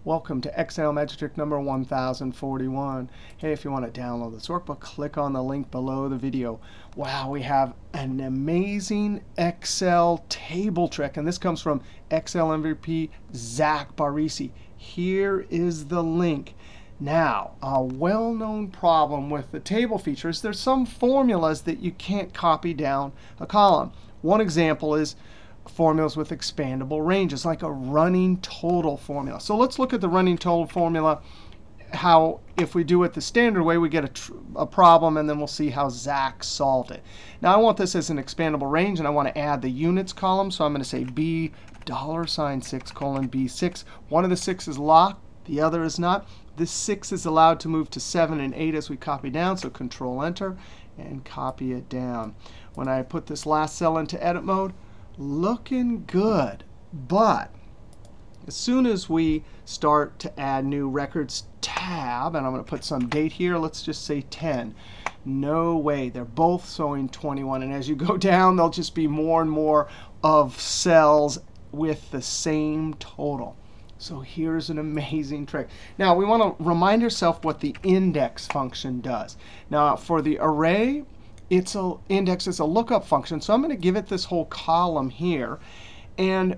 Welcome to Excel Magic Trick number 1041. Hey, if you want to download this workbook, click on the link below the video. Wow, we have an amazing Excel table trick, and this comes from Excel MVP Zack Barresse. Here is the link. Now, a well-known problem with the table feature is there's some formulas that you can't copy down a column. One example is formulas with expandable ranges, like a running total formula. So let's look at the running total formula, how if we do it the standard way, we get a problem, and then we'll see how Zack solved it. Now I want this as an expandable range, and I want to add the units column. So I'm going to say B $6 colon B6. One of the 6 is locked, the other is not. This 6 is allowed to move to 7 and 8 as we copy down, so Control Enter and copy it down. When I put this last cell into edit mode, looking good. But as soon as we start to add new records tab, and I'm going to put some date here, let's just say 10. No way, they're both showing 21. And as you go down, there'll just be more and more of cells with the same total. So here's an amazing trick. Now we want to remind ourselves what the index function does. Now for the array, it's a index is a lookup function. So I'm going to give it this whole column here. And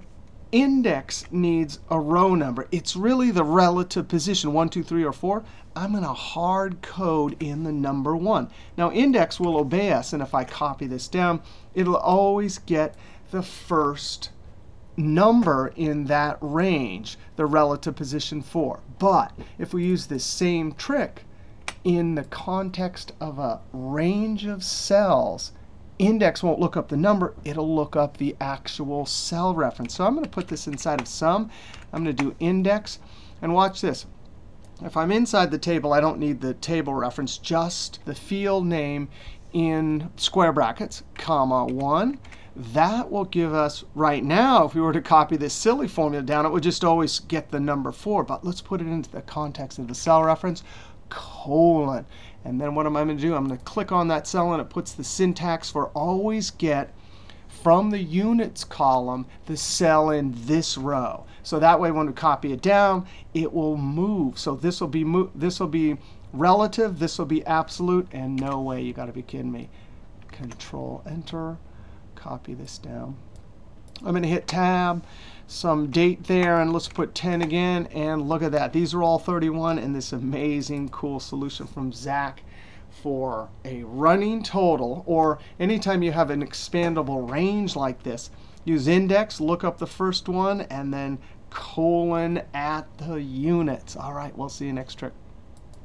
index needs a row number. It's really the relative position, 1, 2, 3, or 4. I'm going to hard code in the number 1. Now index will obey us, and if I copy this down, it'll always get the first number in that range, the relative position 4. But if we use this same trick in the context of a range of cells, index won't look up the number, it'll look up the actual cell reference. So I'm going to put this inside of sum. I'm going to do index, and watch this. If I'm inside the table, I don't need the table reference, just the field name in square brackets, comma 1. That will give us, right now, if we were to copy this silly formula down, it would just always get the number 4. But let's put it into the context of the cell reference, colon. And then what am I going to do? I'm going to click on that cell, and it puts the syntax for always get from the units column the cell in this row. So that way when we copy it down, it will move. So this will be relative, this will be absolute, and no way, you got to be kidding me. Control Enter, copy this down. I'm going to hit tab, some date there, and let's put 10 again. And look at that. These are all 31, and this amazing, cool solution from Zack for a running total, or anytime you have an expandable range like this, use index, look up the first one, and then colon at the units. All right, we'll see you next trick.